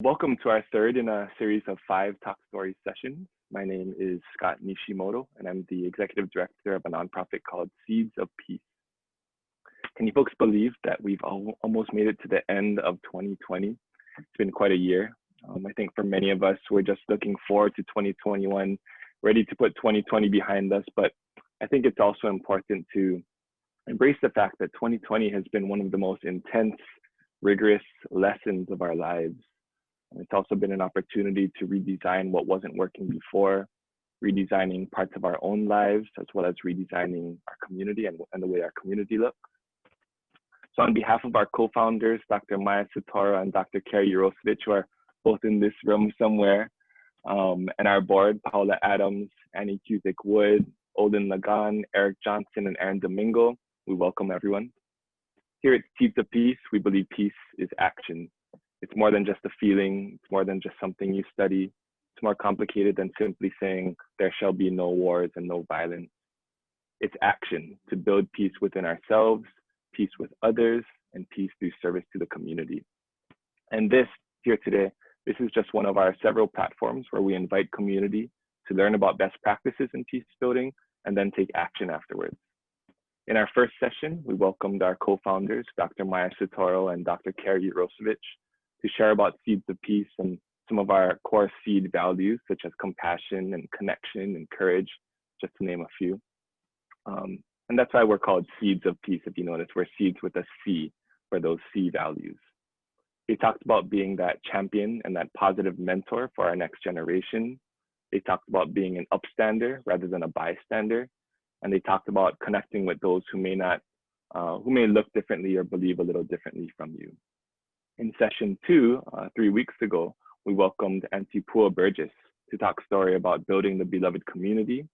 Welcome to our third in a series of 5 Talk Stories sessions. My name is Scott Nishimoto, and I'm the executive director of a nonprofit called Ceeds of Peace. Can you folks believe that we've almost made it to the end of 2020? It's been quite a year. I think for many of us, we're just looking forward to 2021, ready to put 2020 behind us. But I think it's also important to embrace the fact that 2020 has been one of the most intense, rigorous lessons of our lives. It's also been an opportunity to redesign what wasn't working before, redesigning parts of our own lives, as well as redesigning our community and the way our community looks. So on behalf of our co-founders, Dr. Mai'a and Dr. Carrie Urosevich, who are both in this room somewhere, and our board, Paula Adams, Annie Cusick-Wood, Olin Lagon, Eric Johnson, and Aaron Domingo, we welcome everyone. Here at Ceeds of Peace, we believe peace is action. It's more than just a feeling, it's more than just something you study. It's more complicated than simply saying there shall be no wars and no violence. It's action to build peace within ourselves, peace with others, and peace through service to the community. And this here today, this is just one of our several platforms where we invite community to learn about best practices in peace building and then take action afterwards. In our first session, we welcomed our co-founders, Dr. Mai'a and Dr. Carrie Urosevich, to share about Ceeds of Peace and some of our core seed values, such as compassion and connection and courage, just to name a few. And that's why we're called Ceeds of Peace. If you notice, we're seeds with a C for those C values. They talked about being that champion and that positive mentor for our next generation. They talked about being an upstander rather than a bystander. And they talked about connecting with those who may look differently or believe a little differently from you. In session 2, 3 weeks ago, we welcomed Auntie Pua Burgess to talk story about building the beloved community.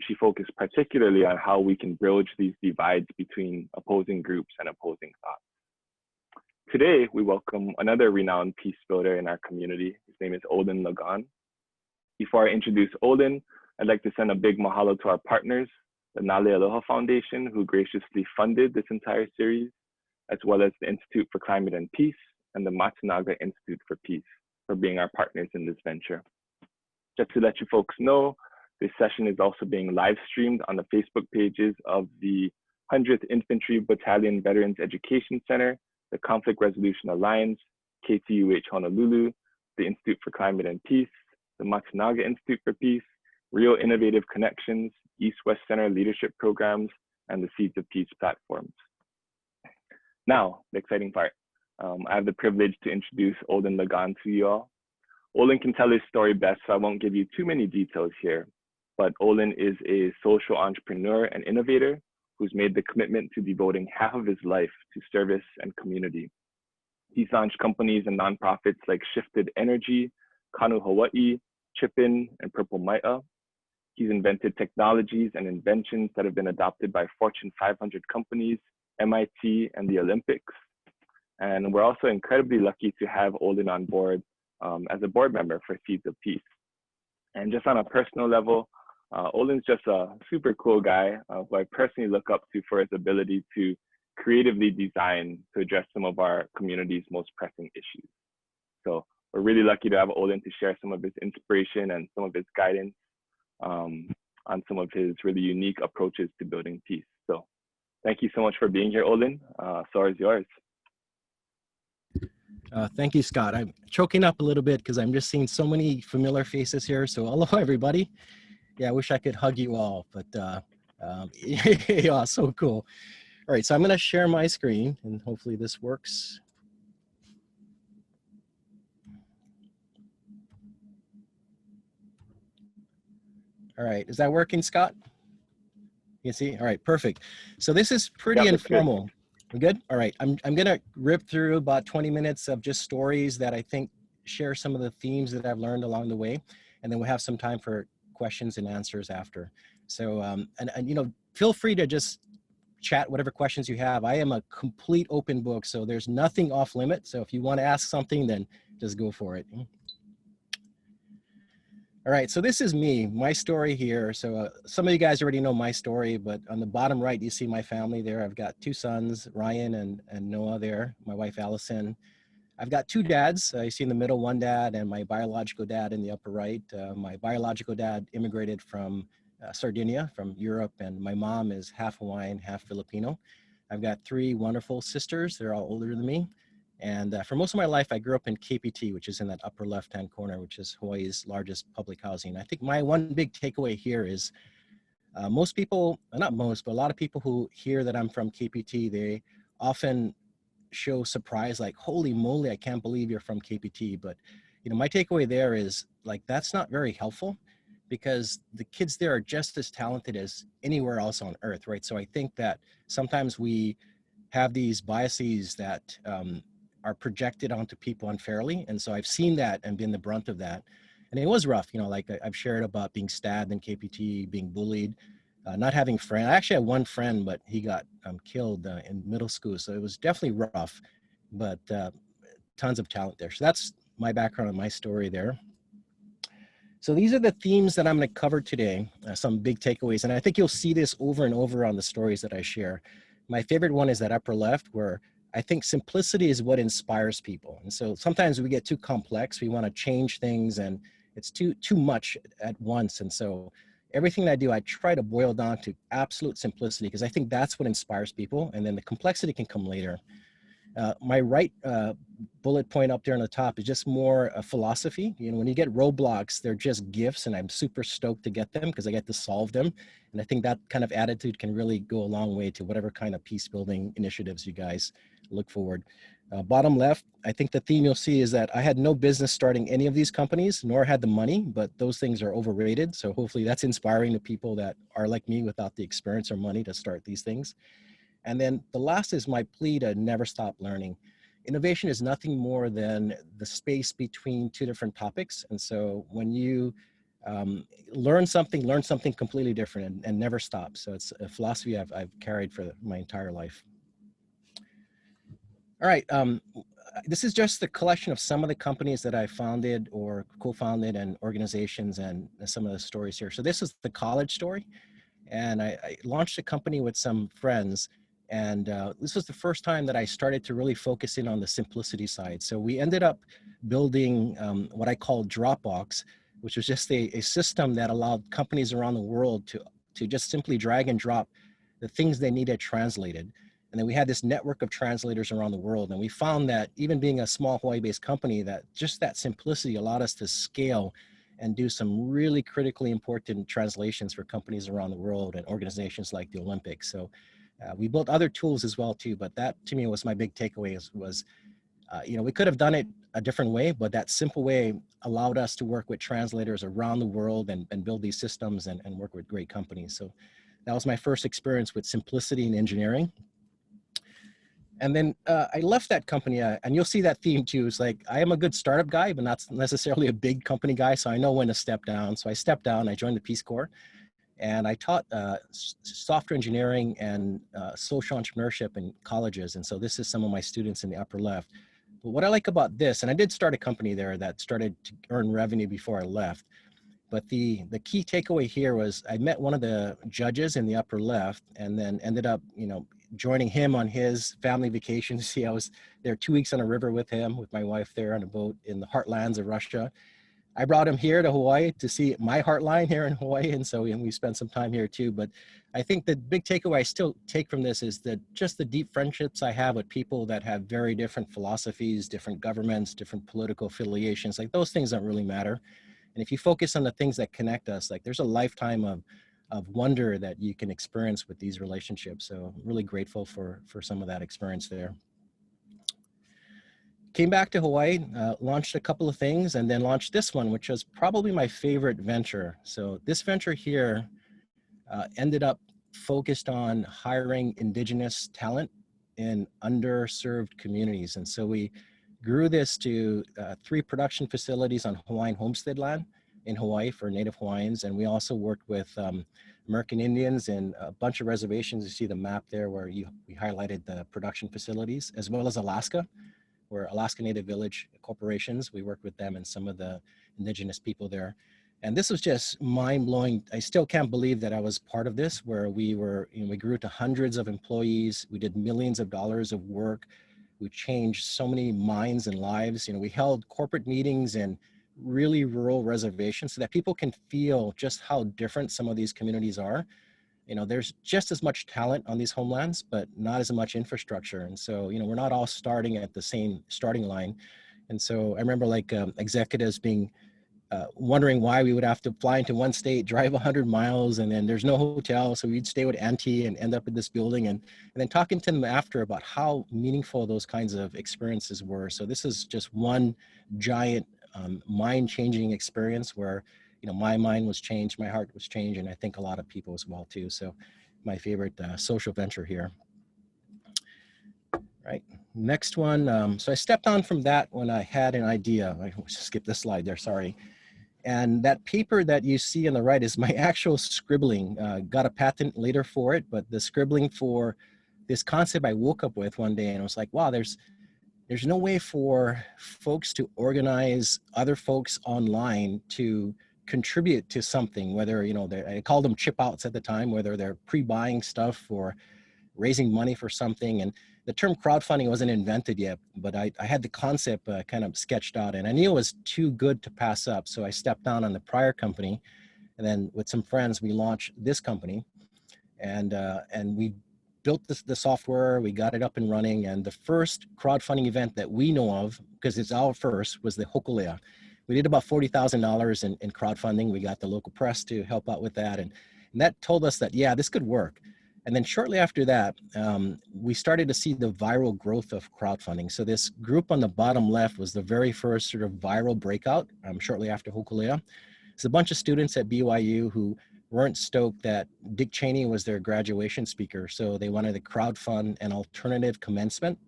She focused particularly on how we can bridge these divides between opposing groups and opposing thoughts. Today, we welcome another renowned peace builder in our community. His name is Olin Lagon. Before I introduce Olin, I'd like to send a big mahalo to our partners, the Nā Lei Aloha Foundation, who graciously funded this entire series, as well as the Institute for Climate and Peace and the Matsunaga Institute for Peace for being our partners in this venture. Just to let you folks know, this session is also being live streamed on the Facebook pages of the 100th Infantry Battalion Veterans Education Center, the Conflict Resolution Alliance, KTUH Honolulu, the Institute for Climate and Peace, the Matsunaga Institute for Peace, Real Innovative Connections, East-West Center Leadership Programs, and the Ceeds of Peace platforms. Now, the exciting part. I have the privilege to introduce Olin Lagon to you all. Olin can tell his story best, so I won't give you too many details here. But Olin is a social entrepreneur and innovator who's made the commitment to devoting half of his life to service and community. He's launched companies and nonprofits like Shifted Energy, Kanu Hawaii, ChipIn, and Purple Mai'a. He's invented technologies and inventions that have been adopted by Fortune 500 companies, MIT, and the Olympics. And we're also incredibly lucky to have Olin on board as a board member for Ceeds of Peace. And just on a personal level, Olin's just a super cool guy who I personally look up to for his ability to creatively design to address some of our community's most pressing issues. So we're really lucky to have Olin to share some of his inspiration and some of his guidance on some of his really unique approaches to building peace. So thank you so much for being here, Olin. Floor is yours. Thank you, Scott. I'm choking up a little bit because I'm just seeing so many familiar faces here. So aloha, everybody. Yeah, I wish I could hug you all, but yeah, so cool. All right, so I'm going to share my screen and hopefully this works. All right, is that working, Scott? You see? All right, perfect. So this is pretty informal. Good. We're good? All right, I'm going to rip through about 20 minutes of just stories that I think share some of the themes that I've learned along the way. And then we'll have some time for questions and answers after. So, and you know, feel free to just chat whatever questions you have. I am a complete open book, so there's nothing off limit. So if you want to ask something, then just go for it. All right, so this is me, my story here. So some of you guys already know my story, but on the bottom right, you see my family there. I've got 2 sons, Ryan and Noah there, my wife, Allison. I've got two dads. You see in the middle, one dad and my biological dad in the upper right. My biological dad immigrated from Sardinia, from Europe, and my mom is half Hawaiian, half Filipino. I've got three wonderful sisters. They're all older than me. And for most of my life, I grew up in KPT, which is in that upper left-hand corner, which is Hawaii's largest public housing. I think my one big takeaway here is most people, not most, but a lot of people who hear that I'm from KPT, they often show surprise, like, holy moly, I can't believe you're from KPT. But, you know, my takeaway there is like, that's not very helpful because the kids there are just as talented as anywhere else on earth, right? So I think that sometimes we have these biases that are projected onto people unfairly. And so I've seen that and been the brunt of that. And it was rough, you know, like I've shared about being stabbed in KPT, being bullied, not having friends. I actually had one friend, but he got killed in middle school. So it was definitely rough, but tons of talent there. So that's my background and my story there. So these are the themes that I'm going to cover today, some big takeaways. And I think you'll see this over and over on the stories that I share. My favorite one is that upper left, where I think simplicity is what inspires people. And so sometimes we get too complex. We want to change things and it's too much at once. And so everything that I do, I try to boil down to absolute simplicity because I think that's what inspires people. And then the complexity can come later. My right bullet point up there on the top is just more a philosophy. You know, when you get roadblocks, they're just gifts and I'm super stoked to get them because I get to solve them. And I think that kind of attitude can really go a long way to whatever kind of peace building initiatives you guys look forward. Bottom left, I think the theme you'll see is that I had no business starting any of these companies, nor had the money, but those things are overrated. So hopefully that's inspiring to people that are like me without the experience or money to start these things. And then the last is my plea to never stop learning. Innovation is nothing more than the space between two different topics. And so when you learn something completely different and never stop. So it's a philosophy I've carried for my entire life. All right, this is just the collection of some of the companies that I founded or co-founded and organizations and some of the stories here. So this is the college story. And I launched a company with some friends. And this was the first time that I started to really focus in on the simplicity side. So we ended up building what I call Dropbox, which was just a system that allowed companies around the world to just simply drag and drop the things they needed translated. And then we had this network of translators around the world. And we found that even being a small Hawaii-based company, that just that simplicity allowed us to scale and do some really critically important translations for companies around the world and organizations like the Olympics. So we built other tools as well too, but that to me was my big takeaway was you know, we could have done it a different way, but that simple way allowed us to work with translators around the world and build these systems and work with great companies. So that was my first experience with simplicity in engineering. And then I left that company, and you'll see that theme too. It's like, I am a good startup guy, but not necessarily a big company guy. So I know when to step down. So I stepped down, I joined the Peace Corps, and I taught software engineering and social entrepreneurship in colleges. And so this is some of my students in the upper left. But what I like about this, and I did start a company there that started to earn revenue before I left. But the key takeaway here was I met one of the judges in the upper left and then ended up, you know, joining him on his family vacation. See, I was there 2 weeks on a river with him, with my wife there on a boat in the heartlands of Russia. I brought him here to Hawaii to see my heartline here in Hawaii. And so we spent some time here too. But I think the big takeaway I still take from this is that just the deep friendships I have with people that have very different philosophies, different governments, different political affiliations, like those things don't really matter. And if you focus on the things that connect us, like there's a lifetime of wonder that you can experience with these relationships. So I'm really grateful for some of that experience there. Came back to Hawaii, launched a couple of things, and then launched this one, which was probably my favorite venture. So this venture here ended up focused on hiring Indigenous talent in underserved communities. And so we grew this to 3 production facilities on Hawaiian homestead land in Hawaii for Native Hawaiians. And we also worked with American Indians in a bunch of reservations. You see the map there where we highlighted the production facilities, as well as Alaska, where Alaska Native Village corporations, we worked with them and some of the Indigenous people there. And this was just mind-blowing. I still can't believe that I was part of this, where we were, you know, we grew to hundreds of employees. We did millions of dollars of work. We changed so many minds and lives. We held corporate meetings in really rural reservations so that people can feel just how different some of these communities are. There's just as much talent on these homelands, but not as much infrastructure. And so, we're not all starting at the same starting line. And so I remember executives being wondering why we would have to fly into one state, drive 100 miles, and then there's no hotel. So we'd stay with auntie and end up in this building. And then talking to them after about how meaningful those kinds of experiences were. So this is just one giant mind-changing experience where, my mind was changed, my heart was changed, and I think a lot of people as well too. So my favorite social venture here. Right, next one. So I stepped on from that when I had an idea. I skipped this slide there, sorry. And that paper that you see on the right is my actual scribbling. Got a patent later for it, but the scribbling for this concept I woke up with one day, and I was like, wow, there's no way for folks to organize other folks online to contribute to something, whether, I called them chip outs at the time, whether they're pre-buying stuff or raising money for something. And the term crowdfunding wasn't invented yet, but I had the concept kind of sketched out, and I knew it was too good to pass up. So I stepped down on the prior company, and then with some friends, we launched this company, and we built the software, we got it up and running. And the first crowdfunding event that we know of, because it's our first, was the Hokulea. We did about $40,000 in crowdfunding. We got the local press to help out with that. And that told us that, yeah, this could work. And then shortly after that, we started to see the viral growth of crowdfunding. So this group on the bottom left was the very first sort of viral breakout shortly after Hokulea. It's a bunch of students at BYU who weren't stoked that Dick Cheney was their graduation speaker. So they wanted to crowdfund an alternative commencement.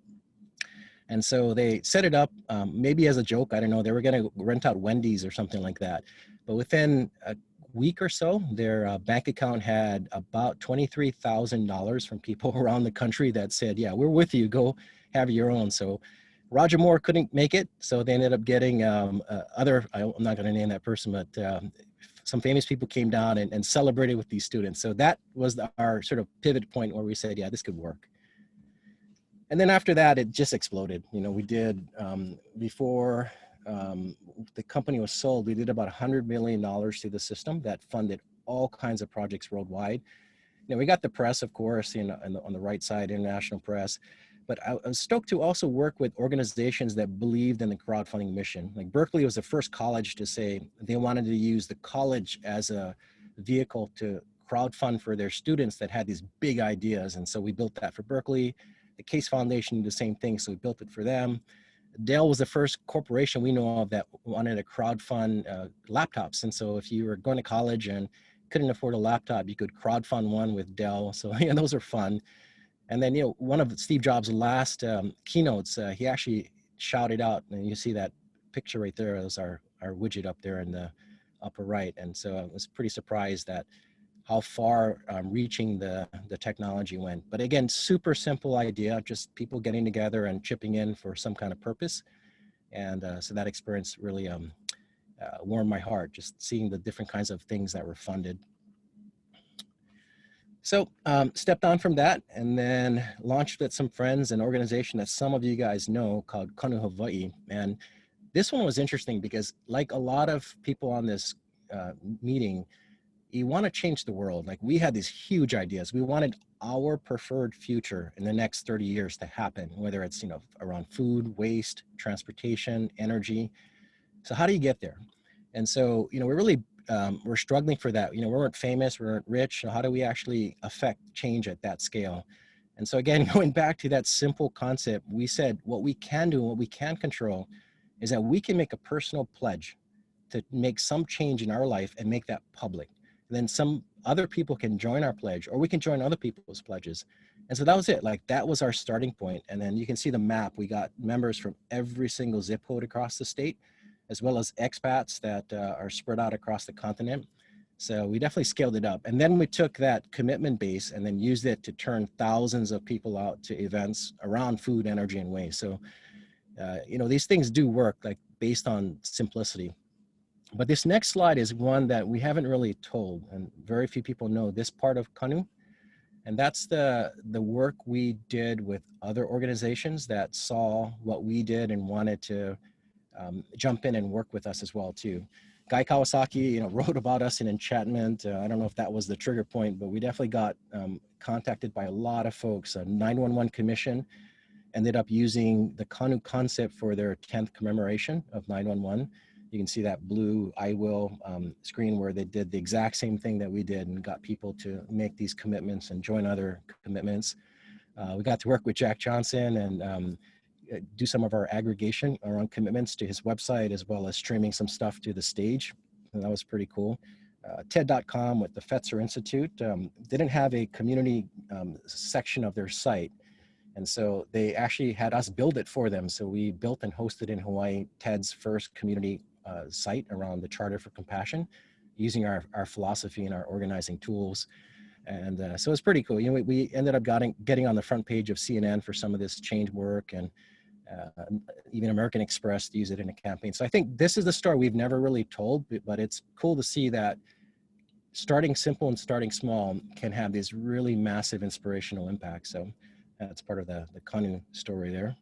And so they set it up maybe as a joke. I don't know, they were going to rent out Wendy's or something like that. But within a week or so, their bank account had about $23,000 from people around the country that said, yeah, we're with you, go have your own. So Roger Moore couldn't make it. So they ended up getting I'm not going to name that person, but some famous people came down and celebrated with these students. So that was our sort of pivot point where we said, yeah, this could work. And then after that, it just exploded. We did, before the company was sold, we did about $100 million through the system that funded all kinds of projects worldwide. We got the press, of course, on the right side, international press, but I was stoked to also work with organizations that believed in the crowdfunding mission. Like Berkeley was the first college to say they wanted to use the college as a vehicle to crowdfund for their students that had these big ideas. And so we built that for Berkeley. The Case Foundation did the same thing, so we built it for them. Dell was the first corporation we know of that wanted to crowdfund laptops. And so if you were going to college and couldn't afford a laptop, you could crowdfund one with Dell. So those are fun. And then, one of Steve Jobs' last keynotes, he actually shouted out, and you see that picture right there is our widget up there in the upper right. And so I was pretty surprised at how far reaching the technology went. But again, super simple idea, just people getting together and chipping in for some kind of purpose. And so that experience really warmed my heart, just seeing the different kinds of things that were funded. So stepped on from that and then launched with some friends an organization that some of you guys know called Kanu Hawaii. And this one was interesting because like a lot of people on this meeting, you want to change the world. Like we had these huge ideas. We wanted our preferred future in the next 30 years to happen, whether it's, around food, waste, transportation, energy. So how do you get there? And so, we're struggling for that. We weren't famous, we weren't rich. So how do we actually affect change at that scale? And so again, going back to that simple concept, we said what we can do and what we can control is that we can make a personal pledge to make some change in our life and make that public. And then some other people can join our pledge, or we can join other people's pledges. And so that was it. Like that was our starting point. And then you can see the map. We got members from every single zip code across the state, as well as expats that are spread out across the continent. So we definitely scaled it up. And then we took that commitment base and then used it to turn thousands of people out to events around food, energy, and waste. So, these things do work, like based on simplicity. But this next slide is one that we haven't really told, and very few people know this part of Kanu. And that's the work we did with other organizations that saw what we did and wanted to jump in and work with us as well too. Guy Kawasaki, wrote about us in Enchantment. I don't know if that was the trigger point, but we definitely got contacted by a lot of folks. 911 Commission ended up using the Kanu concept for their 10th commemoration of 911. You can see that blue I will screen where they did the exact same thing that we did and got people to make these commitments and join other commitments. We got to work with Jack Johnson and do some of our aggregation around commitments to his website, as well as streaming some stuff to the stage. And that was pretty cool. TED.com with the Fetzer Institute didn't have a community section of their site. And so they actually had us build it for them. So we built and hosted in Hawaii TED's first community site around the Charter for Compassion, using our philosophy and our organizing tools. And so it's pretty cool. We ended up getting on the front page of CNN for some of this change work, and even American Express to use it in a campaign. So I think this is the story we've never really told, but it's cool to see that starting simple and starting small can have these really massive inspirational impacts. So that's part of the Kanu story there.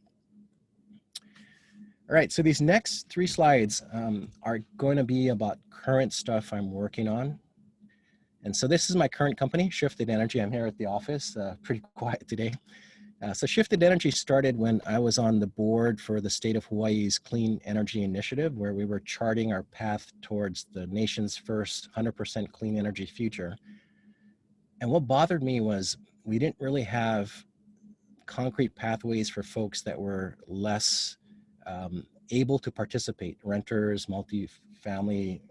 All right, so these next 3 slides are going to be about current stuff I'm working on. And so this is my current company, Shifted Energy. I'm here at the office, pretty quiet today. So Shifted Energy started when I was on the board for the state of Hawaii's Clean Energy Initiative, where we were charting our path towards the nation's first 100% clean energy future. And what bothered me was we didn't really have concrete pathways for folks that were less able to participate, renters, multi-family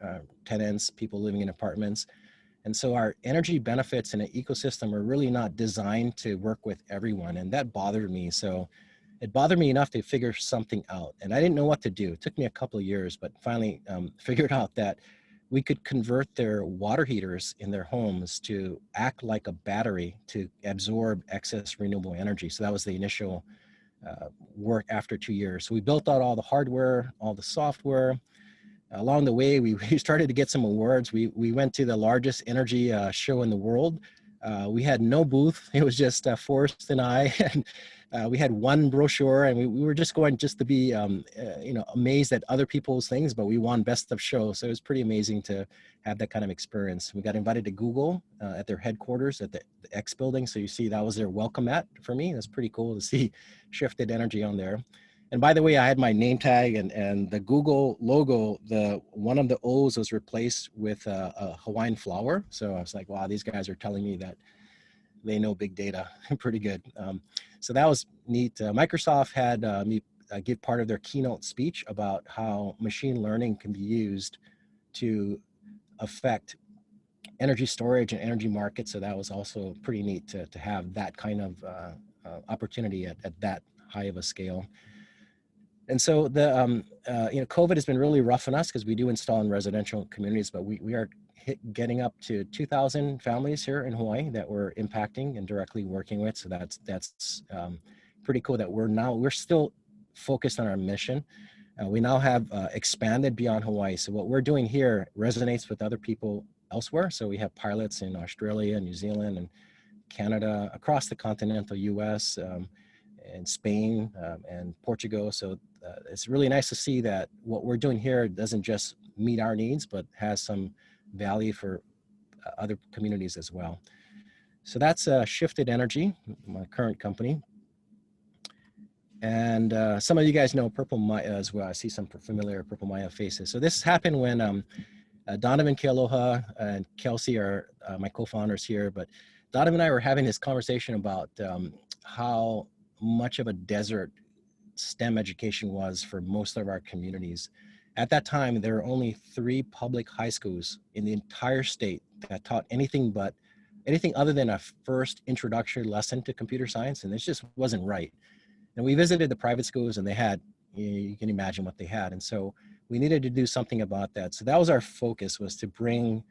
tenants, people living in apartments. And so our energy benefits in an ecosystem are really not designed to work with everyone. And that bothered me. So it bothered me enough to figure something out. And I didn't know what to do. It took me a couple of years, but finally figured out that we could convert their water heaters in their homes to act like a battery to absorb excess renewable energy. So that was the initial work after 2 years. So we built out all the hardware, all the software. Along the way, we started to get some awards. We went to the largest energy show in the world. We had no booth. It was just Forrest and I, and we had one brochure, and we were just going just to be, amazed at other people's things, but we won best of show. So it was pretty amazing to have that kind of experience. We got invited to Google at their headquarters at the X building. So you see that was their welcome mat for me. That's pretty cool to see Shifted Energy on there. And by the way, I had my name tag and the Google logo, one of the O's was replaced with a Hawaiian flower. So I was like, wow, these guys are telling me that they know big data pretty good. So that was neat. Microsoft had me give part of their keynote speech about how machine learning can be used to affect energy storage and energy markets. So that was also pretty neat to have that kind of opportunity at that high of a scale. And so the COVID has been really rough on us because we do install in residential communities, but we are getting up to 2,000 families here in Hawaii that we're impacting and directly working with. So that's pretty cool that we're still focused on our mission. We now have expanded beyond Hawaii. So what we're doing here resonates with other people elsewhere. So we have pilots in Australia, New Zealand, and Canada, across the continental US, and Spain and Portugal. So it's really nice to see that what we're doing here doesn't just meet our needs, but has some value for other communities as well. So that's Shifted Energy, my current company. And some of you guys know Purple Mai'a as well. I see some familiar Purple Mai'a faces. So this happened when Donovan Kealoha and Kelsey are my co-founders here, but Donovan and I were having this conversation about how much of a desert STEM education was for most of our communities. At that time, there were only 3 public high schools in the entire state that taught anything other than a first introductory lesson to computer science, and this just wasn't right. And we visited the private schools, and they had, you can imagine what they had. And so we needed to do something about that. So that was our focus, was to bring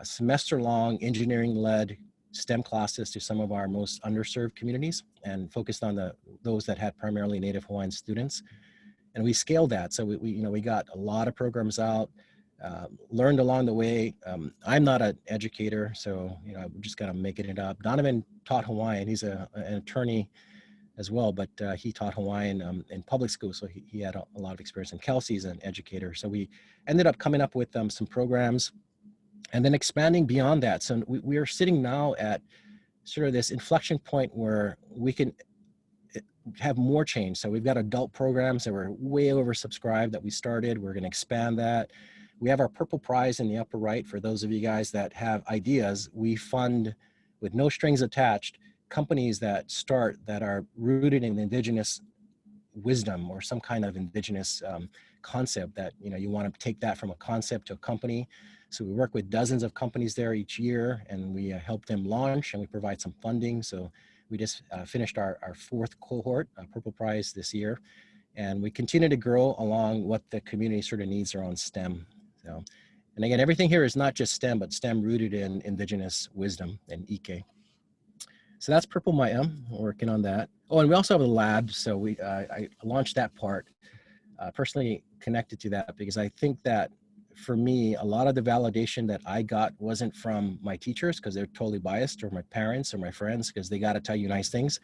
semester-long engineering-led STEM classes to some of our most underserved communities, and focused on those that had primarily Native Hawaiian students. And we scaled that. So we got a lot of programs out. learned along the way. I'm not an educator, so I'm just kind of making it up. Donovan taught Hawaiian. He's an attorney as well, but he taught Hawaiian in public school, so he had a lot of experience. And Kelsey's an educator, so we ended up coming up with some programs, and then expanding beyond that. So we are sitting now at sort of this inflection point where we can have more change. So we've got adult programs that were way oversubscribed that we started. We're going to expand that. We have our purple prize in the upper right for those of you guys that have ideas. We fund with no strings attached companies that are rooted in Indigenous wisdom or some kind of Indigenous concept that you want to take that from a concept to a company. So we work with dozens of companies there each year, and we help them launch, and we provide some funding. So we just finished our fourth cohort, Purple Prize, this year, and we continue to grow along what the community sort of needs around STEM. So, and again, everything here is not just STEM, but STEM rooted in Indigenous wisdom and Ike. So that's Purple Mai'a. We're working on that. Oh, and we also have a lab. So I launched that part, personally connected to that, because I think that for me, a lot of the validation that I got wasn't from my teachers because they're totally biased, or my parents or my friends because they got to tell you nice things.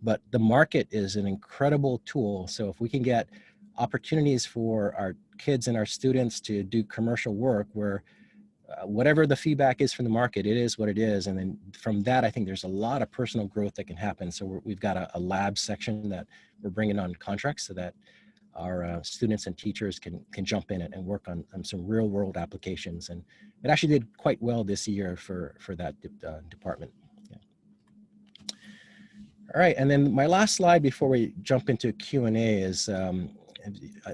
But the market is an incredible tool. So if we can get opportunities for our kids and our students to do commercial work where whatever the feedback is from the market, it is what it is. And then from that, I think there's a lot of personal growth that can happen. So we've got a lab section that we're bringing on contracts so that our students and teachers can jump in it and work on some real world applications. And it actually did quite well this year for that department. Yeah. All right, and then my last slide before we jump into Q&A is,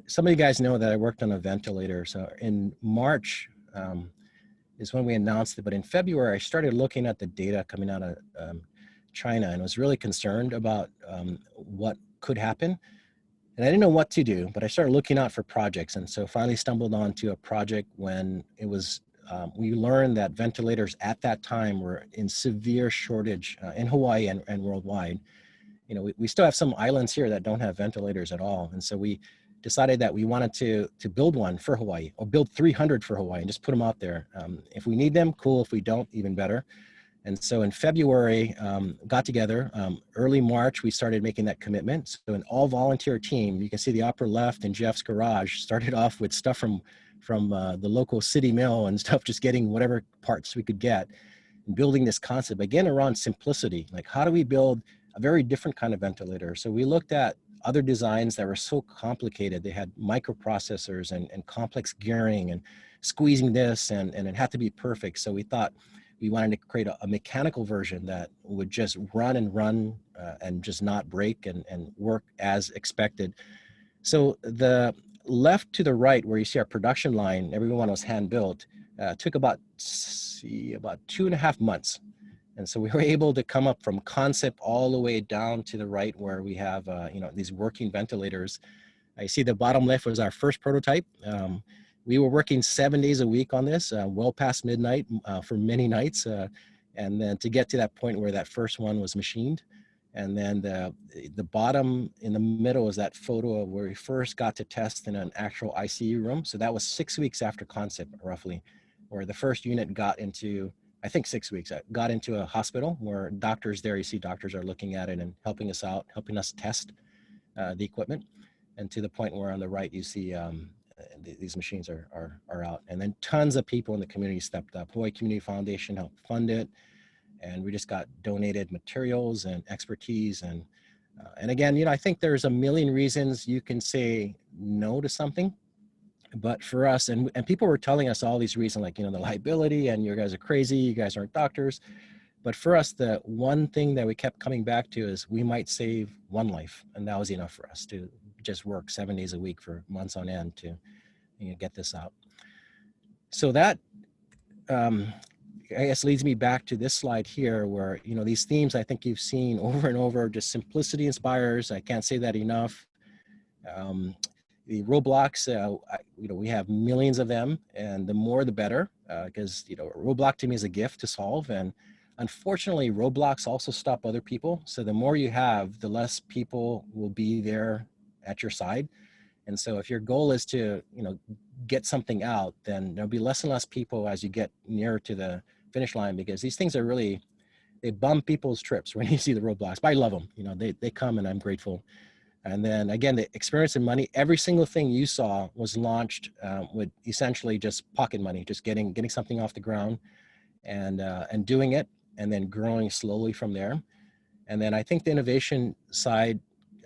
some of you guys know that I worked on a ventilator. So in March, is when we announced it. But in February, I started looking at the data coming out of China and was really concerned about what could happen. And I didn't know what to do, but I started looking out for projects. And so finally stumbled onto a project when it was, we learned that ventilators at that time were in severe shortage in Hawaii and worldwide. We still have some islands here that don't have ventilators at all. And so we decided that we wanted to build one for Hawaii, or build 300 for Hawaii and just put them out there. If we need them, cool. If we don't, even better. And so in February, got together. Early March, we started making that commitment. So an all volunteer team, you can see the upper left in Jeff's garage, started off with stuff from the local city mill and stuff, just getting whatever parts we could get, and building this concept, again, around simplicity. Like, how do we build a very different kind of ventilator? So we looked at other designs that were so complicated. They had microprocessors and complex gearing and squeezing this, and it had to be perfect. So we thought we wanted to create a mechanical version that would just run and just not break and work as expected. So the left to the right, where you see our production line, everyone was hand built, took about 2.5 months. And so we were able to come up from concept all the way down to the right, where we have these working ventilators. I see the bottom left was our first prototype. We were working 7 days a week on this, well past midnight for many nights. And then to get to that point where that first one was machined. And then the bottom in the middle is that photo of where we first got to test in an actual ICU room. So that was 6 weeks after concept, roughly, where the first unit got into, I think 6 weeks, got into a hospital where doctors there, you see doctors are looking at it and helping us out, helping us test the equipment. And to the point where on the right, you see these machines are out. And then tons of people in the community stepped up. Hawaii Community Foundation helped fund it. And we just got donated materials and expertise. And again, I think there's a million reasons you can say no to something. But for us, and people were telling us all these reasons, like, the liability, and you guys are crazy, you guys aren't doctors. But for us, the one thing that we kept coming back to is we might save one life. And that was enough for us to just work 7 days a week for months on end to get this out. So that, I guess, leads me back to this slide here where, these themes I think you've seen over and over, just simplicity inspires. I can't say that enough. The roadblocks, we have millions of them, and the more the better, because, roadblock to me is a gift to solve. And unfortunately, roadblocks also stop other people. So the more you have, the less people will be there at your side. And so if your goal is to, get something out, then there'll be less and less people as you get nearer to the finish line, because these things are really, they bum people's trips when you see the roadblocks. But I love them. You know, they come and I'm grateful. And then again, the experience and money, every single thing you saw was launched with essentially just pocket money, just getting something off the ground and doing it, and then growing slowly from there. And then I think the innovation side,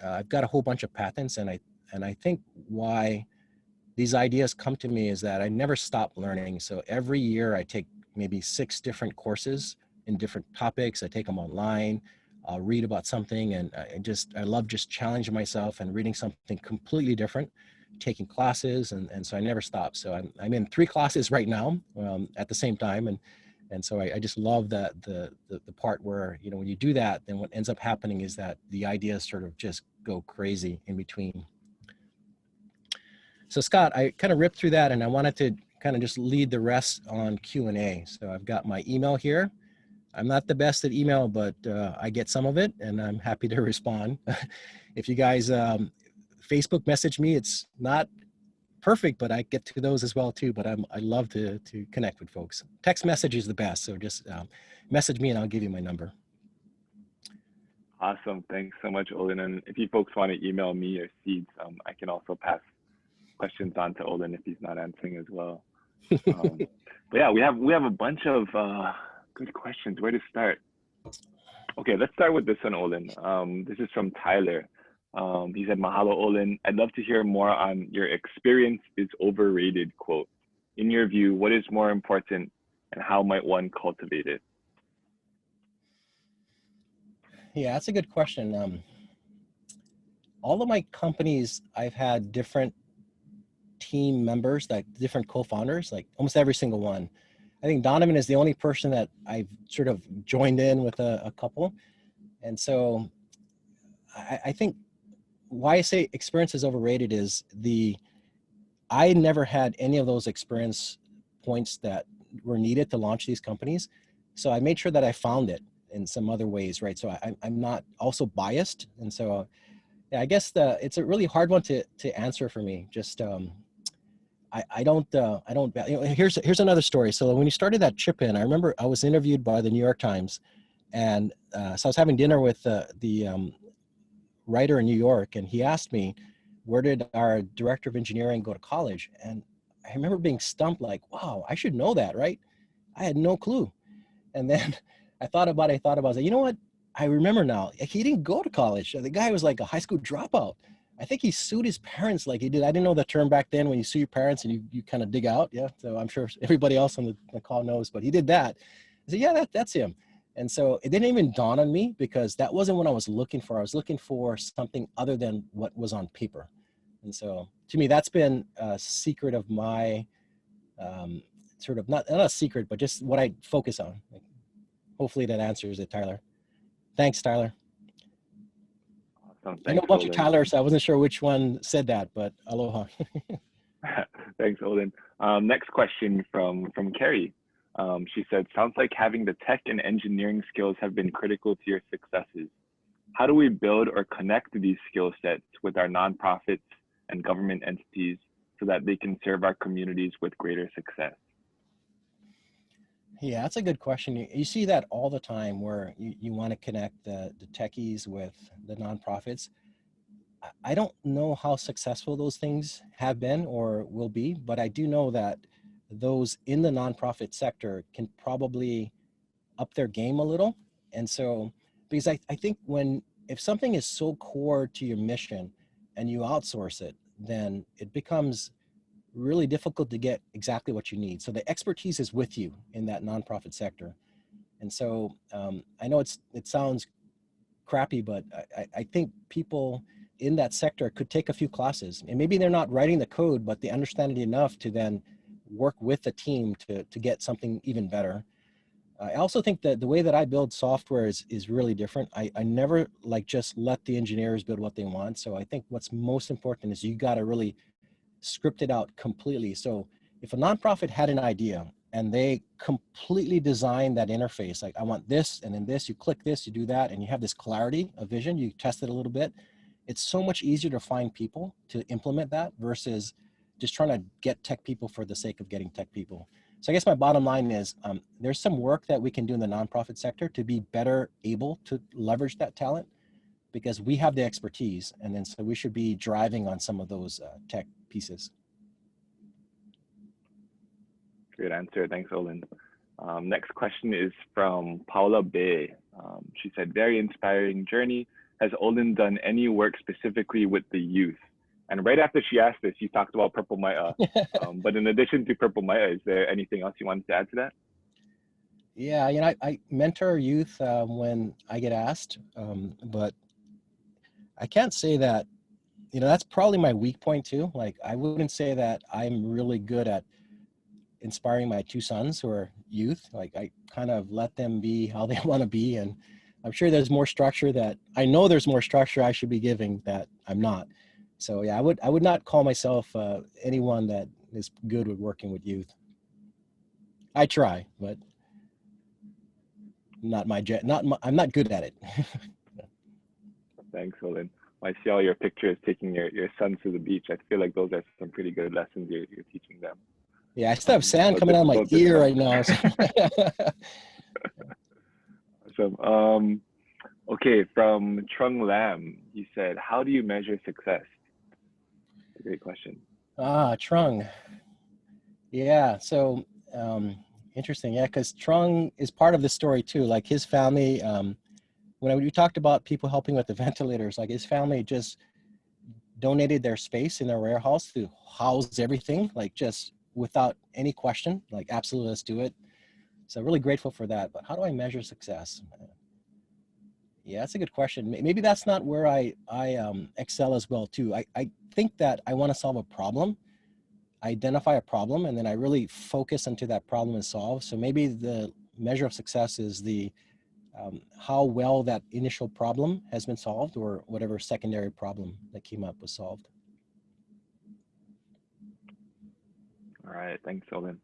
I've got a whole bunch of patents, and I think why these ideas come to me is that I never stop learning. So every year I take maybe 6 different courses in different topics. I take them online. I'll read about something, and I love just challenging myself and reading something completely different, taking classes, and so I never stop. So I'm in 3 classes right now at the same time, and so I just love that the part where, you know, when you do that, then what ends up happening is that the ideas sort of just go crazy in between. So Scott, I kind of ripped through that, and I wanted to kind of just lead the rest on Q&A. So I've got my email here. I'm not the best at email, but I get some of it, and I'm happy to respond. If you guys Facebook message me, it's not perfect, but I get to those as well too. But I love to connect with folks. Text message is the best, so just message me and I'll give you my number. Awesome, thanks so much, Olin. And if you folks want to email me or Ceeds, I can also pass questions on to Olin if he's not answering as well. But yeah, we have a bunch of good questions. Where to start? Okay, let's start with this one, Olin. This is from Tyler. He said, "Mahalo, Olin. I'd love to hear more on your experience is overrated quote. In your view, what is more important and how might one cultivate it?" Yeah, that's a good question. All of my companies, I've had different team members, like different co-founders, like almost every single one. I think Donovan is the only person that I've sort of joined in with a couple. And so I think why I say experience is overrated is I never had any of those experience points that were needed to launch these companies. So I made sure that I found it in some other ways, right? So I'm not also biased. And so yeah, I guess it's a really hard one to answer for me. Just I don't, you know, here's another story. So when you started that ChipIn, I remember I was interviewed by the New York Times, and so I was having dinner with the writer in New York, and he asked me, where did our director of engineering go to college? And I remember being stumped, like, wow, I should know that, right? I had no clue. And then I thought about it, I was like, you know what? I remember now, he didn't go to college. The guy was like a high school dropout. I think he sued his parents like he did. I didn't know the term back then when you sue your parents and you kind of dig out. Yeah. So I'm sure everybody else on the call knows, but he did that. I said, yeah, that's him. And so it didn't even dawn on me because that wasn't what I was looking for. I was looking for something other than what was on paper. And so to me, that's been a secret of my sort of, not a secret, but just what I focus on. Like, hopefully that answers it, Tyler. Thanks, Tyler. Awesome. I know a bunch of Tylers, so I wasn't sure which one said that, but aloha. Thanks, Olin. Next question from Carrie. She said, "Sounds like having the tech and engineering skills have been critical to your successes. How do we build or connect these skill sets with our nonprofits and government entities so that they can serve our communities with greater success?" Yeah, that's a good question. You see that all the time where you want to connect the techies with the nonprofits. I don't know how successful those things have been or will be, but I do know that those in the nonprofit sector can probably up their game a little. And so, because I think if something is so core to your mission and you outsource it, then it becomes really difficult to get exactly what you need. So the expertise is with you in that nonprofit sector. And so I know it sounds crappy, but I think people in that sector could take a few classes, and maybe they're not writing the code, but they understand it enough to then work with the team to get something even better. I also think that the way that I build software is really different. I never like just let the engineers build what they want. So I think what's most important is you got to really script it out completely. So if a nonprofit had an idea and they completely designed that interface, like I want this and then this, you click this, you do that, and you have this clarity of vision, you test it a little bit, it's so much easier to find people to implement that versus just trying to get tech people for the sake of getting tech people. So I guess my bottom line is there's some work that we can do in the nonprofit sector to be better able to leverage that talent, because we have the expertise, and then so we should be driving on some of those tech pieces. Great answer, thanks Olin. Next question is from Paula Bay. She said, very inspiring journey. Has Olin done any work specifically with the youth? And right after she asked this, you talked about Purple Mai'a. But in addition to Purple Mai'a, is there anything else you wanted to add to that? Yeah, you know, I mentor youth when I get asked, but I can't say that, you know, that's probably my weak point too. Like, I wouldn't say that I'm really good at inspiring my two sons who are youth. Like, I kind of let them be how they want to be. And I'm sure there's more structure that, I know there's more structure I should be giving that I'm not. So yeah, I would not call myself anyone that is good with working with youth. I try, but I'm not good at it. Thanks, Olin. I see all your pictures taking your sons to the beach. I feel like those are some pretty good lessons you're teaching them. Yeah, I still have sand coming out of my ear right now. Awesome. Okay, from Trung Lam, he said, how do you measure success? That's a great question. Trung. Yeah, so interesting. Yeah, because Trung is part of the story too. Like, his family, when we talked about people helping with the ventilators, like, his family just donated their space in their warehouse to house everything, like, just without any question, like, absolutely, let's do it. So really grateful for that. But how do I measure success? Yeah, that's a good question. Maybe that's not where I excel as well too. I think that I want to solve a problem, identify a problem, and then I really focus into that problem and solve. So maybe the measure of success is the how well that initial problem has been solved, or whatever secondary problem that came up was solved. All right, thanks, Olin.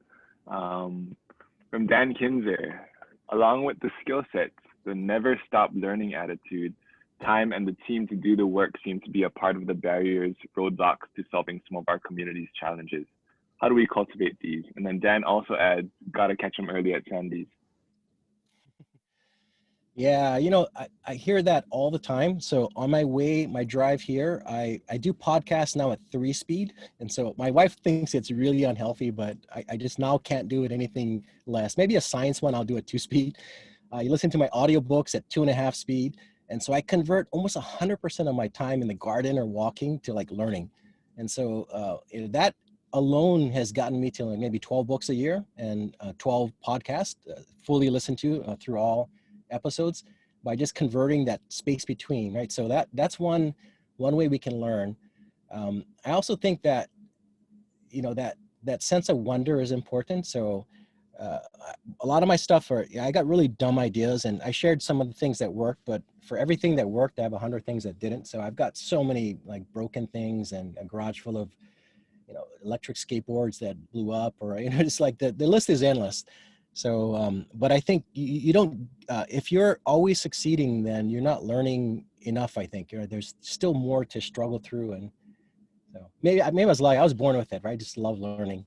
From Dan Kinzer, along with the skill sets, the never stop learning attitude, time and the team to do the work seem to be a part of the barriers, roadblocks to solving some of our community's challenges. How do we cultivate these? And then Dan also adds, gotta catch them early at Sandy's. Yeah, you know, I hear that all the time. So on my drive here, I do podcasts now at 3 speed. And so my wife thinks it's really unhealthy, but I just now can't do it anything less. Maybe a science one, I'll do at 2 speed. You listen to my audiobooks at 2.5 speed. And so I convert almost 100% of my time in the garden or walking to like learning. And so that alone has gotten me to like maybe 12 books a year and 12 podcasts fully listened to through all episodes by just converting that space between, right? So that's one way we can learn. I also think that, you know, that sense of wonder is important. So a lot of my stuff I got really dumb ideas, and I shared some of the things that worked, but for everything that worked, I have 100 things that didn't. So I've got so many like broken things and a garage full of, you know, electric skateboards that blew up, or, you know, it's like the list is endless. So, but I think you don't, if you're always succeeding, then you're not learning enough, I think. There's still more to struggle through. And so maybe I was like, I was born with it, right? I just love learning.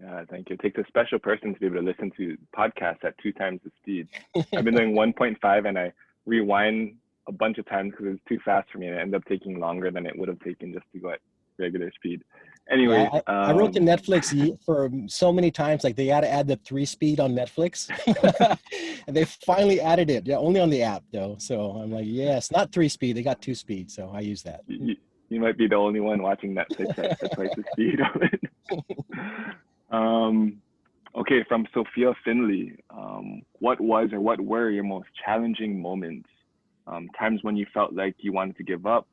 Yeah, thank you. It takes a special person to be able to listen to podcasts at 2 times the speed. I've been doing 1.5 and I rewind a bunch of times because it's too fast for me, and it ended up taking longer than it would have taken just to go at regular speed. Anyway, yeah, I wrote to Netflix for so many times, like they had to add the 3 speed on Netflix. And they finally added it. Yeah, only on the app though. So I'm like, yes, not 3 speed. They got 2 speed. So I use that. You might be the only one watching Netflix at twice the speed of it. Okay, from Sophia Finley, what were your most challenging moments? Times when you felt like you wanted to give up?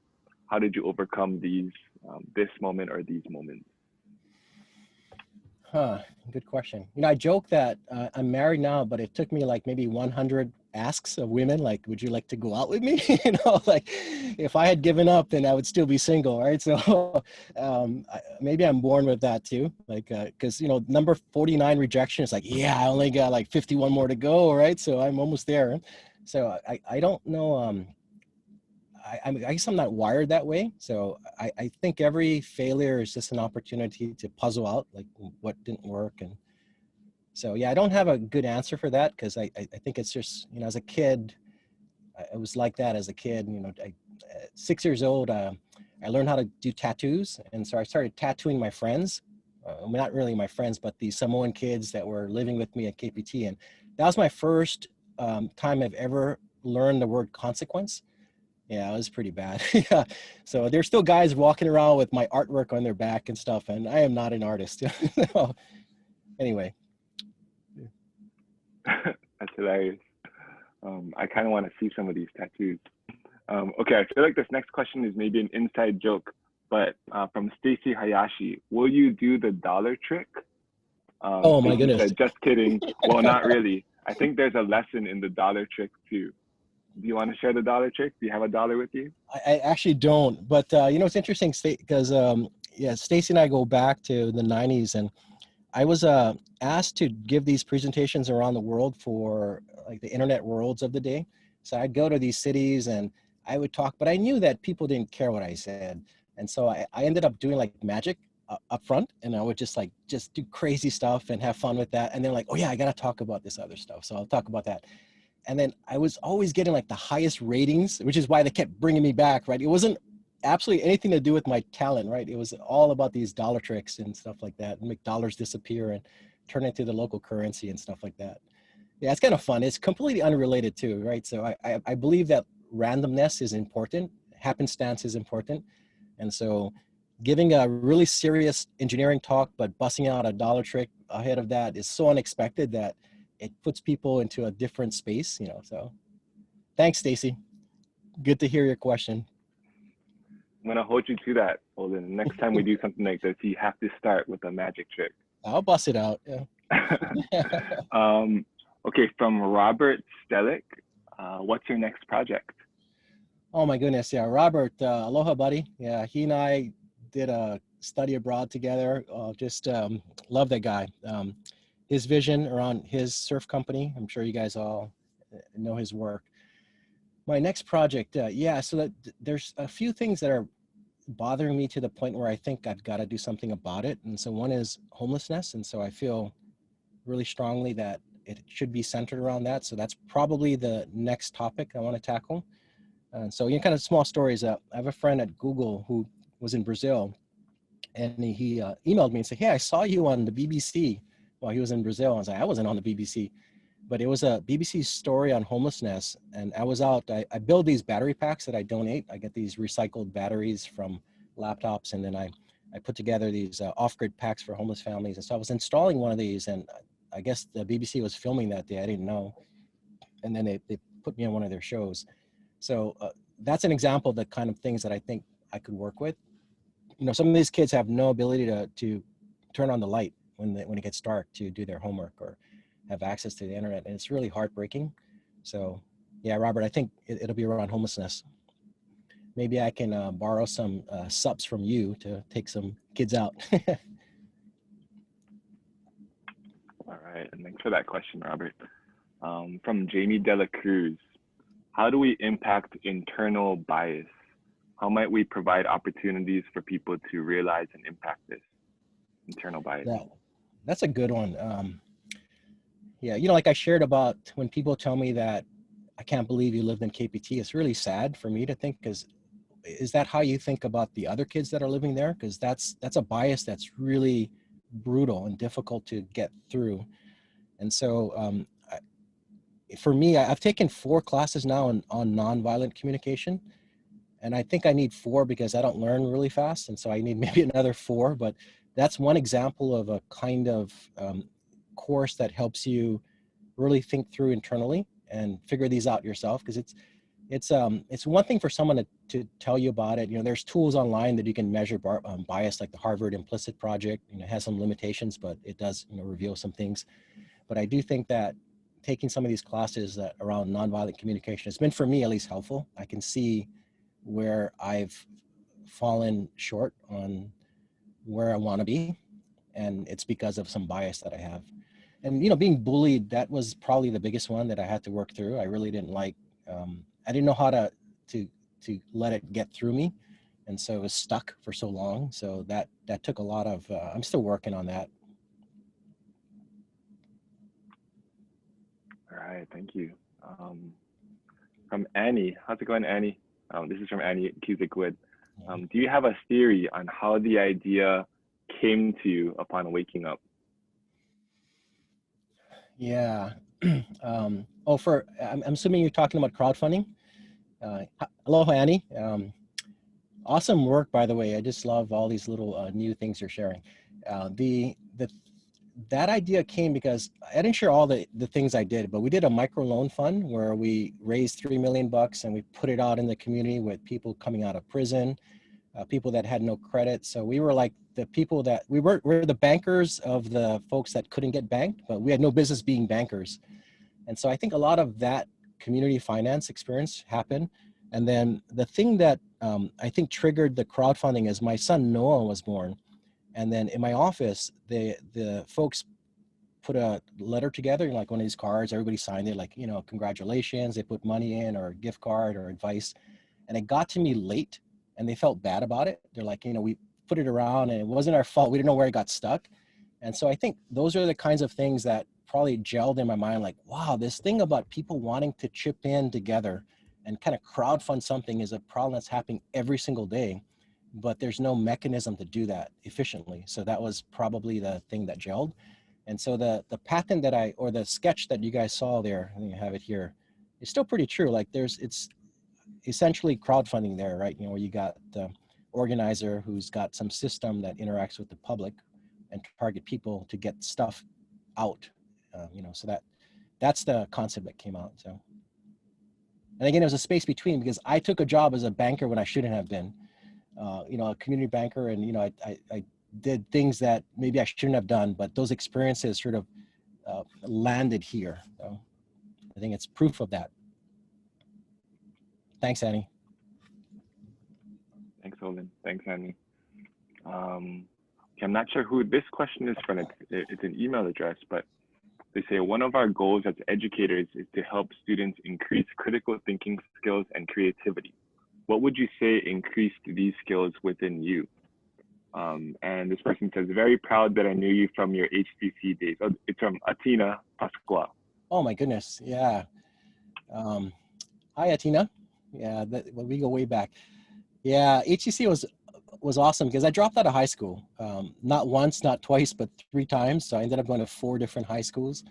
How did you overcome this moment or these moments? Good question. You know, I joke that I'm married now, but it took me like maybe 100 asks of women, like, would you like to go out with me? You know, like if I had given up, then I would still be single, right? So maybe I'm born with that too. Like, cause you know, number 49 rejection is like, yeah, I only got like 51 more to go, right? So I'm almost there. So I don't know. I guess I'm not wired that way. So I think every failure is just an opportunity to puzzle out like what didn't work. And so, yeah, I don't have a good answer for that because I think it's just, you know, as a kid, I was like that as a kid. You know, at 6 years old, I learned how to do tattoos. And so I started tattooing my friends. Not really my friends, but the Samoan kids that were living with me at KPT. And that was my first time I've ever learned the word consequence. Yeah, it was pretty bad. Yeah. So there's still guys walking around with my artwork on their back and stuff, and I am not an artist. So, anyway. That's hilarious. I kind of want to see some of these tattoos. Okay, I feel like this next question is maybe an inside joke, but from Stacy Hayashi, will you do the dollar trick? Oh my goodness. Said, just kidding. Well, not really. I think there's a lesson in the dollar trick too. Do you want to share the dollar trick? Do you have a dollar with you? I actually don't, but you know, it's interesting because yeah, Stacy and I go back to the 90s, and I was asked to give these presentations around the world for like the internet worlds of the day. So I'd go to these cities and I would talk, but I knew that people didn't care what I said. And so I ended up doing like magic up front, and I would just do crazy stuff and have fun with that. And they're like, oh yeah, I got to talk about this other stuff. So I'll talk about that. And then I was always getting like the highest ratings, which is why they kept bringing me back, right? It wasn't absolutely anything to do with my talent, right? It was all about these dollar tricks and stuff like that, and make dollars disappear and turn it into the local currency and stuff like that. Yeah, it's kind of fun. It's completely unrelated too, right? So I believe that randomness is important. Happenstance is important. And so giving a really serious engineering talk, but busting out a dollar trick ahead of that is so unexpected that it puts people into a different space, you know. So thanks, Stacy. Good to hear your question. I'm gonna hold you to that, Olin. Next time we do something like this, you have to start with a magic trick. I'll bust it out. Yeah. Okay, from Robert Stellick, what's your next project? Oh my goodness, yeah, Robert, aloha, buddy. Yeah, he and I did a study abroad together. Just love that guy. His vision around his surf company. I'm sure you guys all know his work. My next project, yeah, so that there's a few things that are bothering me to the point where I think I've got to do something about it. And so one is homelessness. And so I feel really strongly that it should be centered around that. So that's probably the next topic I want to tackle. And so, you know, kind of small stories. I have a friend at Google who was in Brazil, and he emailed me and said, hey, I saw you on the BBC while he was in Brazil. I was like, I wasn't on the BBC, but it was a BBC story on homelessness. And I was out, I build these battery packs that I donate. I get these recycled batteries from laptops, and then I put together these off-grid packs for homeless families. And so I was installing one of these, and I guess the BBC was filming that day. I didn't know. And then they put me on one of their shows. So that's an example of the kind of things that I think I could work with. You know, some of these kids have no ability to turn on the light when it gets dark to do their homework or have access to the internet, and it's really heartbreaking. So yeah, Robert, I think it'll be around homelessness. Maybe I can borrow some subs from you to take some kids out. All right, and thanks for that question, Robert. From Jamie Dela Cruz, how do we impact internal bias? How might we provide opportunities for people to realize and impact this internal bias? Yeah, that's a good one. Yeah, you know, like I shared about when people tell me that I can't believe you lived in KPT, it's really sad for me to think, because is that how you think about the other kids that are living there? Because that's a bias that's really brutal and difficult to get through. And so for me, I've taken 4 classes now on nonviolent communication. And I think I need 4 because I don't learn really fast. And so I need maybe another 4, but that's one example of a kind of course that helps you really think through internally and figure these out yourself. Because it's one thing for someone to tell you about it. You know, there's tools online that you can measure bias, like the Harvard Implicit Project. You know, it has some limitations, but it does, you know, reveal some things. But I do think that taking some of these classes around nonviolent communication has been, for me at least, helpful. I can see where I've fallen short on where I want to be, and it's because of some bias that I have. And, you know, being bullied, that was probably the biggest one that I had to work through. I really didn't like, I didn't know how to to let it get through me. And so it was stuck for so long. So that took a lot of, I'm still working on that. All right, thank you. From Annie, how's it going, Annie? This is from Annie Cusick-Wood. Do you have a theory on how the idea came to you upon waking up? Yeah. I'm assuming you're talking about crowdfunding. Aloha, Annie. Awesome work, by the way. I just love all these little new things you're sharing. That idea came because I didn't share all the things I did, but we did a microloan fund where we raised $3 million and we put it out in the community with people coming out of prison, people that had no credit. So we were like the people that we're the bankers of the folks that couldn't get banked, but we had no business being bankers. And so I think a lot of that community finance experience happened. And then the thing that I think triggered the crowdfunding is my son Noah was born. And then in my office, the folks put a letter together, like one of these cards, everybody signed it, like, congratulations, they put money in or a gift card or advice. And it got to me late and they felt bad about it. They're like, we put it around and it wasn't our fault. We didn't know where it got stuck. And so I think those are the kinds of things that probably gelled in my mind, like, wow, this thing about people wanting to chip in together and kind of crowdfund something is a problem that's happening every single day, but there's no mechanism to do that efficiently. So that was probably the thing that gelled. And so the patent or the sketch that you guys saw there, I think I have it here, is still pretty true. Like it's essentially crowdfunding there, right? Where you got the organizer who's got some system that interacts with the public and target people to get stuff out, so that's the concept that came out. So, and again, there's a space between because I took a job as a banker when I shouldn't have been, a community banker. And, I did things that maybe I shouldn't have done, but those experiences sort of landed here. So I think it's proof of that. Thanks, Annie. Thanks, Olin. Thanks, Annie. I'm not sure who this question is from. It's an email address, but they say one of our goals as educators is to help students increase critical thinking skills and creativity. What would you say increased these skills within you? And this person says, very proud that I knew you from your HTC days. Oh, it's from Atina Pasqua. Oh my goodness, yeah. Hi, Atina. Yeah, we go way back. Yeah, HTC was awesome because I dropped out of high school. Not once, not twice, but 3 times. So I ended up going to 4 different high schools.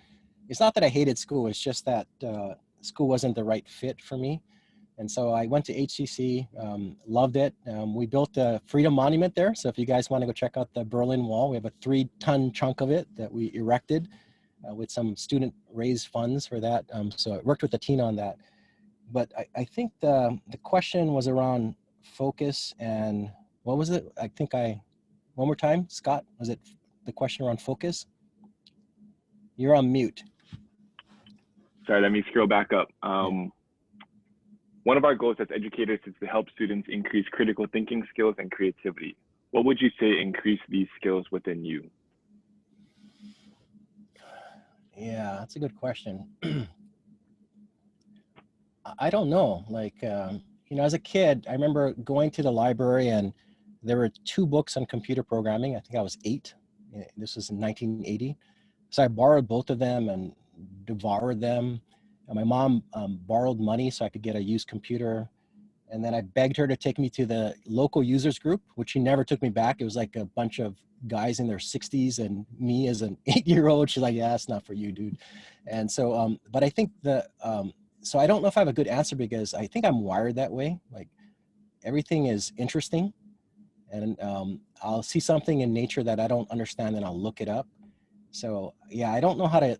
It's not that I hated school. It's just that school wasn't the right fit for me. And so I went to HCC, loved it. We built a Freedom Monument there. So if you guys want to go check out the Berlin Wall, we have a 3-ton chunk of it that we erected with some student raised funds for that. So I worked with the team on that. But I think the question was around focus and what was it? I think one more time, Scott, was it the question around focus? You're on mute. Sorry, let me scroll back up. One of our goals as educators is to help students increase critical thinking skills and creativity. What would you say increase these skills within you? Yeah, that's a good question. I don't know. Like, as a kid, I remember going to the library and there were 2 books on computer programming. I think I was 8. This was in 1980. So I borrowed both of them and devoured them. And my mom borrowed money so I could get a used computer. And then I begged her to take me to the local users group, which she never took me back. It was like a bunch of guys in their 60s and me as an 8-year-old. She's like, yeah, it's not for you, dude. And so, but I think so I don't know if I have a good answer because I think I'm wired that way. Like everything is interesting. And I'll see something in nature that I don't understand and I'll look it up. So yeah, I don't know how to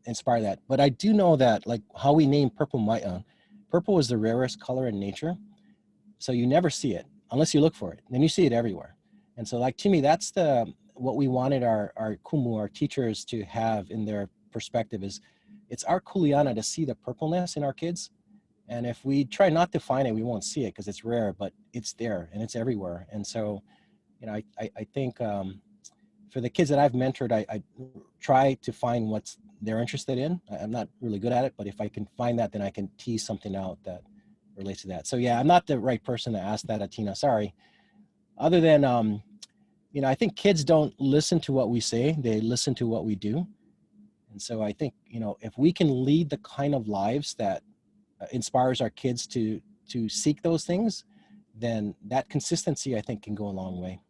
inspire that, but I do know that like how we name purple Mai'a. Purple is the rarest color in nature. So you never see it unless you look for it. Then you see it everywhere. And so like to me, that's what we wanted our kumu, our teachers to have in their perspective is it's our kuleana to see the purpleness in our kids. And if we try not to find it, we won't see it because it's rare, but it's there and it's everywhere. And so, I think for the kids that I've mentored, I try to find what's they're interested in. I'm not really good at it, but if I can find that, then I can tease something out that relates to that. So yeah, I'm not the right person to ask that, Atina, sorry. Other than, you know, I think kids don't listen to what we say, they listen to what we do. And so I think, you know, if we can lead the kind of lives that inspires our kids to seek those things, then that consistency, I think, can go a long way.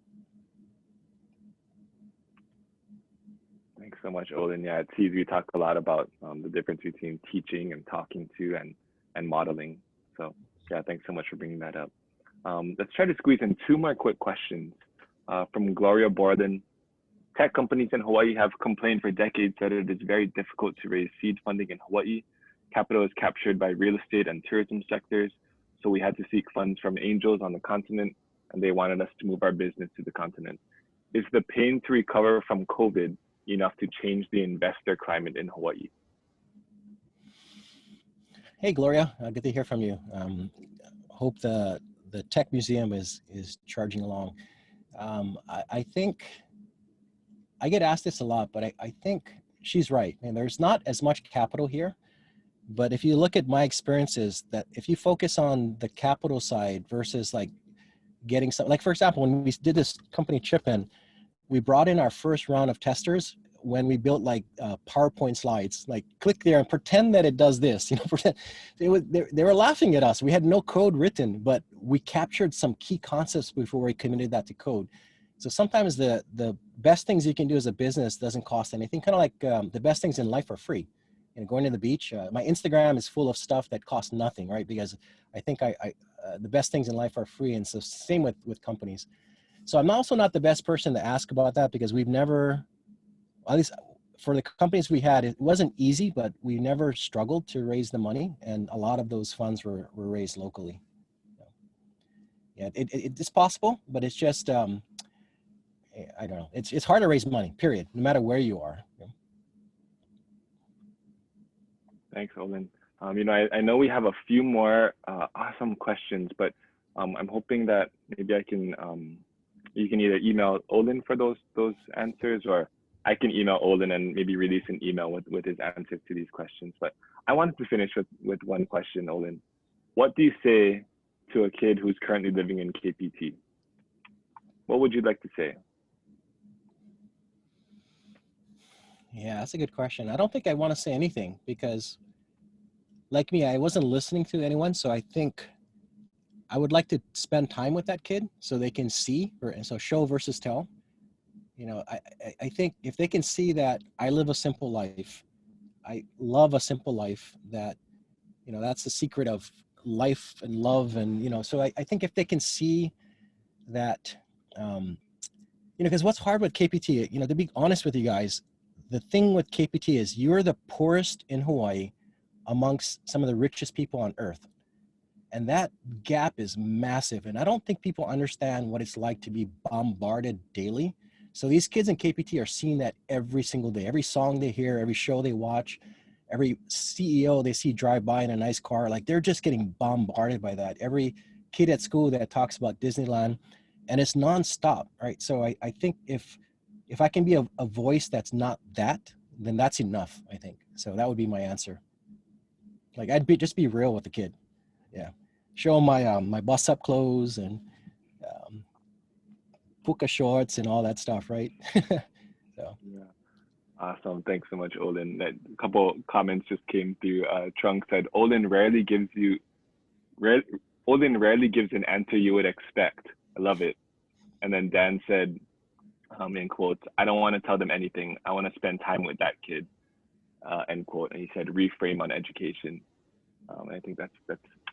Thanks so much, Olin. Yeah, at Ceeds, we talk a lot about the difference between teaching and talking to and modeling. So yeah, thanks so much for bringing that up. Let's try to squeeze in 2 more quick questions from Gloria Borland. Tech companies in Hawaii have complained for decades that it is very difficult to raise seed funding in Hawaii. Capital is captured by real estate and tourism sectors, so we had to seek funds from angels on the continent, and they wanted us to move our business to the continent. Is the pain to recover from COVID enough to change the investor climate in Hawaii? Hey, Gloria, good to hear from you. Hope the Tech Museum is charging along. I think, I get asked this a lot, but I think she's right. And there's not as much capital here, but if you look at my experiences, that if you focus on the capital side versus like getting some, like for example, when we did this company ChipIn, we brought in our first round of testers when we built like PowerPoint slides, like click there and pretend that it does this, you know, pretend. They were laughing at us. We had no code written, but we captured some key concepts before we committed that to code. So sometimes the best things you can do as a business doesn't cost anything. Kind of like the best things in life are free. You know, going to the beach, my Instagram is full of stuff that costs nothing, right? Because I think the best things in life are free. And so same with companies. So I'm also not the best person to ask about that because we've never, at least for the companies we had, it wasn't easy, but we never struggled to raise the money. And a lot of those funds were raised locally. Yeah, it's possible, but it's just, I don't know. It's hard to raise money, period, no matter where you are. Yeah. Thanks, Olin. You know, I know we have a few more awesome questions, but I'm hoping that maybe I can, you can either email Olin for those answers, or I can email Olin and maybe release an email with his answers to these questions. But I wanted to finish with one question, Olin. What do you say to a kid who's currently living in KPT? What would you like to say? Yeah, that's a good question. I don't think I want to say anything because, like me, I wasn't listening to anyone. So I think I would like to spend time with that kid so they can see, and so show versus tell. You know, I think if they can see that I live a simple life, I love a simple life, that, you know, that's the secret of life and love. And, you know, so I think if they can see that, you know, because what's hard with KPT, you know, to be honest with you guys, the thing with KPT is you're the poorest in Hawaii amongst some of the richest people on earth. And that gap is massive. And I don't think people understand what it's like to be bombarded daily. So these kids in KPT are seeing that every single day. Every song they hear, every show they watch, every CEO they see drive by in a nice car, like they're just getting bombarded by that. Every kid at school that talks about Disneyland, and it's nonstop, right? So I think if I can be a voice that's not that, then that's enough, I think. So that would be my answer. Like just be real with the kid. Yeah. Show him my bus up clothes and puka shorts and all that stuff, right? So. Yeah. Awesome. Thanks so much, Olin. A couple comments just came through. Trunk said, Olin rarely gives an answer you would expect. I love it. And then Dan said, in quotes, I don't want to tell them anything. I want to spend time with that kid, end quote. And he said, reframe on education. I think that's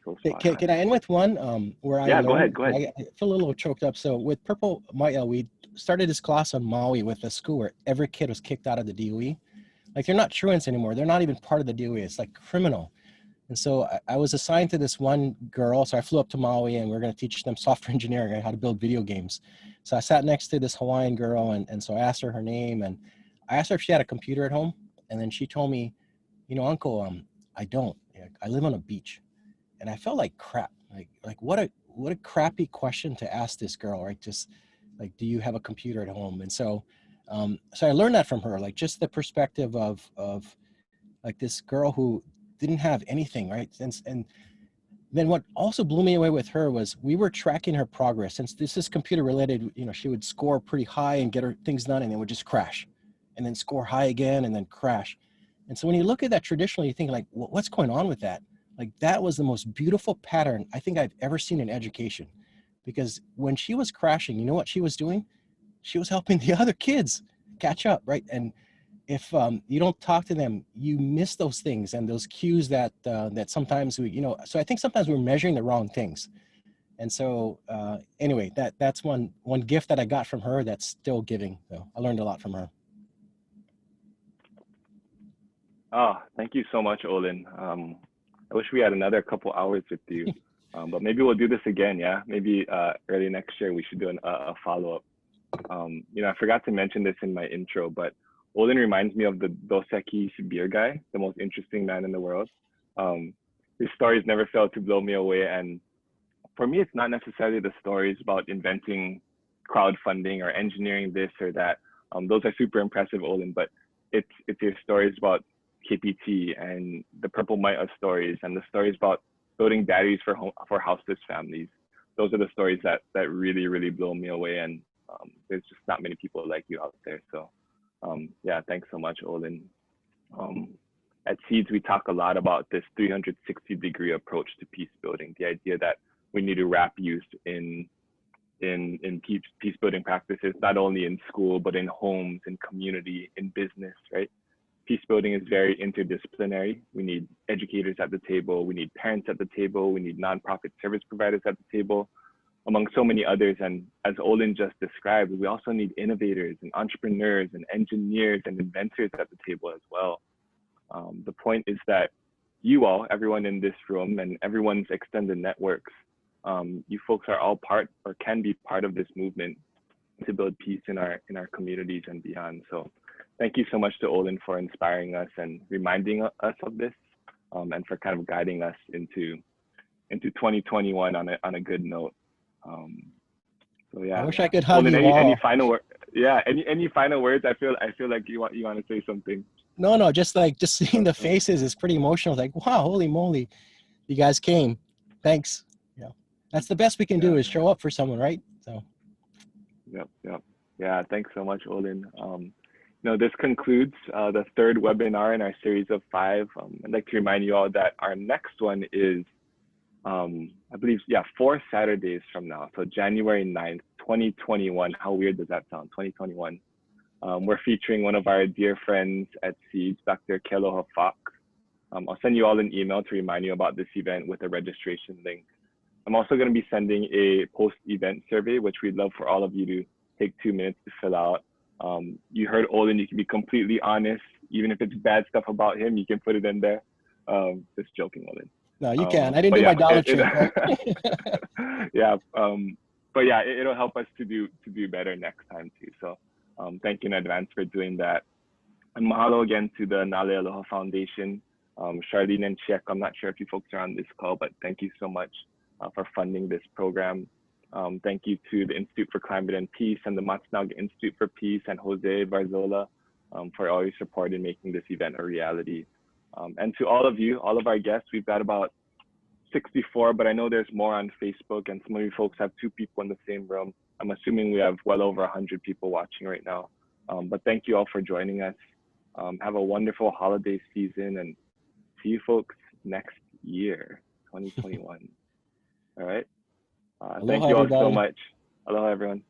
so spot on. Can I end with one where I learned? Go ahead. I feel a little choked up. So with Purple Mai'a, we started this class on Maui with a school where every kid was kicked out of the DOE. Like they're not truants anymore. They're not even part of the DOE. It's like criminal. And so I was assigned to this one girl. So I flew up to Maui and we're going to teach them software engineering and how to build video games. So I sat next to this Hawaiian girl and so I asked her name and I asked her if she had a computer at home. And then she told me, you know, Uncle, I don't. I live on a beach. And I felt like crap. Like what a crappy question to ask this girl, right? Just like, do you have a computer at home? And so I learned that from her, like just the perspective of like this girl who didn't have anything, right? And Then what also blew me away with her was we were tracking her progress. Since this is computer related, you know, she would score pretty high and get her things done and then would just crash and then score high again and then crash. And so when you look at that traditionally, you think like, what's going on with that? Like that was the most beautiful pattern I think I've ever seen in education, because when she was crashing, you know what she was doing? She was helping the other kids catch up, right? And if you don't talk to them, you miss those things and those cues that that sometimes we, you know, so I think sometimes we're measuring the wrong things. And so anyway, that's one gift that I got from her that's still giving. So I learned a lot from her. Oh, thank you so much, Olin. I wish we had another couple hours with you, but maybe we'll do this again. Yeah, maybe early next year we should do a follow-up. You know, I forgot to mention this in my intro, but Olin reminds me of the Doseki beer guy, the most interesting man in the world. His stories never fail to blow me away. And for me, it's not necessarily the stories about inventing crowdfunding or engineering this or that. Those are super impressive, Olin, but it's your stories about KPT and the Purple Mai'a stories and the stories about building batteries for houseless families. Those are the stories that really, really blow me away. And there's just not many people like you out there. So yeah, thanks so much, Olin. At Ceeds, we talk a lot about this 360-degree approach to peace building, the idea that we need to wrap youth in peace building practices, not only in school, but in homes, in community, in business, right? Peace building is very interdisciplinary. We need educators at the table. We need parents at the table. We need nonprofit service providers at the table, among so many others. And as Olin just described, we also need innovators and entrepreneurs and engineers and inventors at the table as well. The point is that you all, everyone in this room and everyone's extended networks, you folks are all part or can be part of this movement to build peace in our communities and beyond. So thank you so much to Olin for inspiring us and reminding us of this, and for kind of guiding us into 2021 on a good note. So yeah. I wish I could hug Olin, you all. any final word? Yeah, any final words? I feel like you want to say something. No, just seeing the faces is pretty emotional. Like, wow, holy moly, you guys came. Thanks. Yeah, that's the best we can do is show up for someone, right? So. Yep. Yeah, thanks so much, Olin. This concludes the third webinar in our series of 5. I'd like to remind you all that our next one is, I believe, 4 Saturdays from now. So January 9th, 2021. How weird does that sound? 2021. We're featuring one of our dear friends at Ceeds, Dr. Kealoha Fox. I'll send you all an email to remind you about this event with a registration link. I'm also going to be sending a post-event survey, which we'd love for all of you to take 2 minutes to fill out. You heard Olin, you can be completely honest. Even if it's bad stuff about him, you can put it in there. Just joking, Olin. No, you can. I didn't do my dollar trick. Yeah, but yeah, it'll help us to do better next time too. So thank you in advance for doing that. And mahalo again to the Nā Lei Aloha Foundation, Charlene and Chiek. I'm not sure if you folks are on this call, but thank you so much for funding this program. Thank you to the Institute for Climate and Peace and the Matsunaga Institute for Peace and Jose Barzola for all your support in making this event a reality. And to all of you, all of our guests, we've got about 64, but I know there's more on Facebook, and some of you folks have 2 people in the same room. I'm assuming we have well over 100 people watching right now. But thank you all for joining us. Have a wonderful holiday season, and see you folks next year, 2021. All right. Thank you all so much. Aloha, everyone.